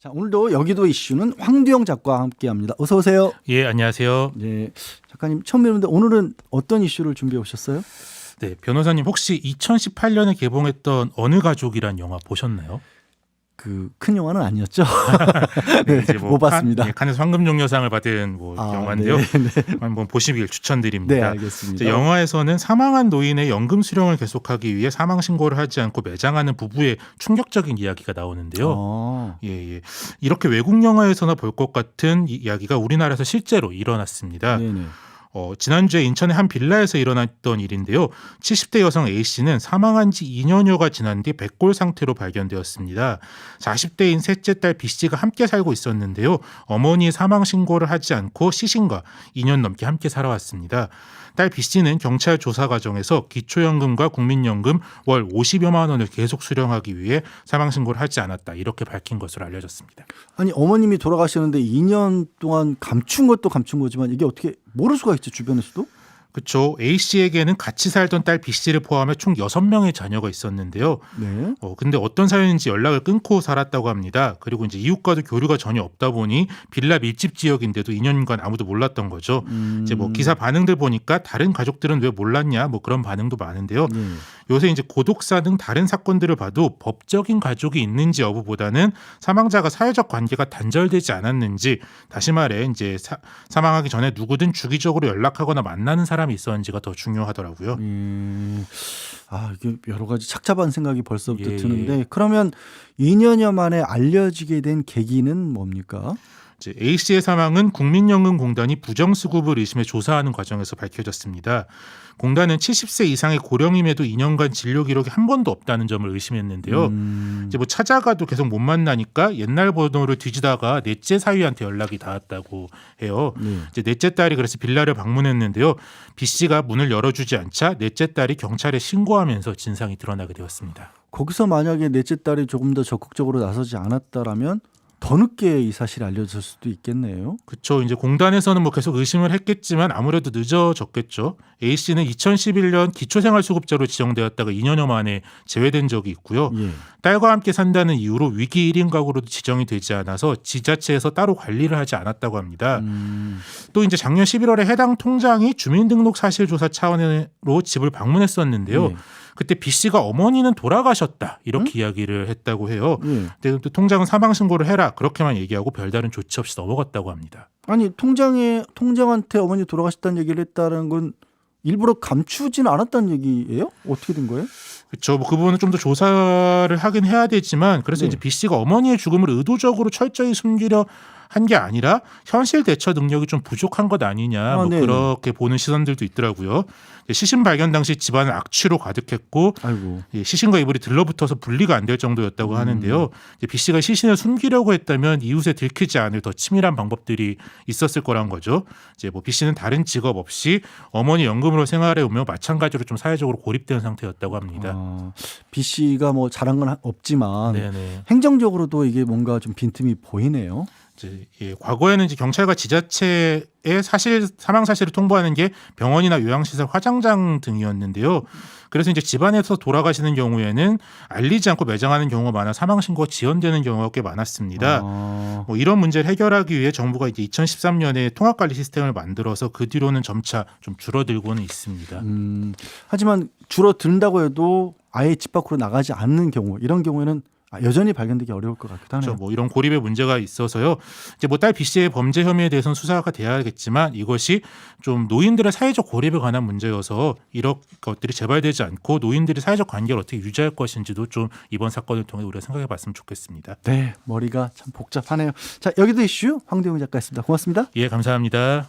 자, 오늘도 여기도 이슈는 황두영 작가와 함께합니다. 어서 오세요. 예, 안녕하세요. 네, 작가님 처음 뵙는데 오늘은 어떤 이슈를 준비해 오셨어요? 네, 변호사님 혹시 2018년에 개봉했던 어느 가족이란 영화 보셨나요? 그 큰 영화는 아니었죠? 네, 네, 못 봤습니다. 칸에서 황금종려상을 받은 영화인데요. 네, 네. 한번 보시길 추천드립니다. 네, 알겠습니다. 이제 영화에서는 사망한 노인의 연금 수령을 계속하기 위해 사망 신고를 하지 않고 매장하는 부부의 충격적인 이야기가 나오는데요. 예. 이렇게 외국 영화에서나 볼 것 같은 이야기가 우리나라에서 실제로 일어났습니다. 네네. 지난주에 인천의 한 빌라에서 일어났던 일인데요. 70대 여성 A씨는 사망한 지 2년여가 지난 뒤 백골 상태로 발견되었습니다. 40대인 셋째 딸 B씨가 함께 살고 있었는데요. 어머니의 사망 신고를 하지 않고 시신과 2년 넘게 함께 살아왔습니다. 딸 B씨는 경찰 조사 과정에서 기초연금과 국민연금 월 50여만 원을 계속 수령하기 위해 사망 신고를 하지 않았다. 이렇게 밝힌 것으로 알려졌습니다. 아니 어머님이 돌아가시는데 2년 동안 감춘 것도 감춘 거지만 이게 어떻게 모를 수가 있죠, 주변에서도? 그렇죠. A씨에게는 같이 살던 딸 B씨를 포함해 총 6명의 자녀가 있었는데요. 네. 근데 어떤 사연인지 연락을 끊고 살았다고 합니다. 그리고 이제 이웃과도 교류가 전혀 없다 보니 빌라 밀집 지역인데도 2년간 아무도 몰랐던 거죠. 이제 뭐 기사 반응들 보니까 다른 가족들은 왜 몰랐냐 뭐 그런 반응도 많은데요. 네. 요새 이제 고독사 등 다른 사건들을 봐도 법적인 가족이 있는지 여부보다는 사망자가 사회적 관계가 단절되지 않았는지, 다시 말해 이제 사망하기 전에 누구든 주기적으로 연락하거나 만나는 사람이 있었는지가 더 중요하더라고요. 이게 여러 가지 착잡한 생각이 벌써부터 예. 드는데 그러면 2년여 만에 알려지게 된 계기는 뭡니까? 이제 A씨의 사망은 국민연금공단이 부정수급을 의심해 조사하는 과정에서 밝혀졌습니다. 공단은 70세 이상의 고령임에도 2년간 진료 기록이 한 번도 없다는 점을 의심했는데요. 이제 뭐 찾아가도 계속 못 만나니까 옛날 번호를 뒤지다가 넷째 사위한테 연락이 닿았다고 해요. 이제 넷째 딸이 그래서 빌라를 방문했는데요. B 씨가 문을 열어주지 않자 넷째 딸이 경찰에 신고하면서 진상이 드러나게 되었습니다. 거기서 만약에 넷째 딸이 조금 더 적극적으로 나서지 않았다라면 더 늦게 이 사실이 알려졌을 수도 있겠네요. 그렇죠. 이제 공단에서는 뭐 계속 의심을 했겠지만 아무래도 늦어졌겠죠. A 씨는 2011년 기초생활수급자로 지정되었다가 2년여 만에 제외된 적이 있고요. 예. 딸과 함께 산다는 이유로 위기 1인 가구로도 지정이 되지 않아서 지자체에서 따로 관리를 하지 않았다고 합니다. 또 이제 작년 11월에 해당 통장이 주민등록 사실조사 차원으로 집을 방문했었는데요. 예. 그때 B 씨가 어머니는 돌아가셨다 이렇게 이야기를 했다고 해요. 예. 근데 또 통장은 사망 신고를 해라 그렇게만 얘기하고 별다른 조치 없이 넘어갔다고 합니다. 아니 통장한테 어머니 돌아가셨다는 얘기를 했다는 건 일부러 감추진 않았다는 얘기예요? 어떻게 된 거예요? 그렇죠. 뭐 그 부분은 좀 더 조사를 하긴 해야 되지만 그래서 네. 이제 B 씨가 어머니의 죽음을 의도적으로 철저히 숨기려 한 게 아니라 현실 대처 능력이 좀 부족한 것 아니냐 뭐 네. 그렇게 보는 시선들도 있더라고요. 시신 발견 당시 집안은 악취로 가득했고 아이고. 시신과 이불이 들러붙어서 분리가 안 될 정도였다고 하는데요. B 씨가 시신을 숨기려고 했다면 이웃에 들키지 않을 더 치밀한 방법들이 있었을 거란 거죠. 이제 뭐 B 씨는 다른 직업 없이 어머니 연금으로 생활해 오며 마찬가지로 좀 사회적으로 고립된 상태였다고 합니다. B 씨가 뭐 잘한 건 없지만 네네. 행정적으로도 이게 뭔가 좀 빈틈이 보이네요. 과거에는 이제 경찰과 지자체에 사망 사실을 통보하는 게 병원이나 요양시설 화장장 등이었는데요. 그래서 이제 집안에서 돌아가시는 경우에는 알리지 않고 매장하는 경우가 많아 사망 신고가 지연되는 경우가 꽤 많았습니다. 뭐 이런 문제를 해결하기 위해 정부가 이제 2013년에 통합관리 시스템을 만들어서 그 뒤로는 점차 좀 줄어들고는 있습니다. 하지만 줄어든다고 해도 아예 집 밖으로 나가지 않는 경우, 이런 경우에는 여전히 발견되기 어려울 것 같기도 하네요. 그렇죠. 뭐 이런 고립의 문제가 있어서요. 이제 뭐 딸 B 씨의 범죄 혐의에 대해서는 수사가 돼야겠지만 이것이 좀 노인들의 사회적 고립에 관한 문제여서 이런 것들이 재발되지 않고 노인들이 사회적 관계를 어떻게 유지할 것인지도 좀 이번 사건을 통해 우리가 생각해봤으면 좋겠습니다. 네, 머리가 참 복잡하네요. 자, 여기도 이슈 황대웅 작가였습니다. 고맙습니다. 예, 감사합니다.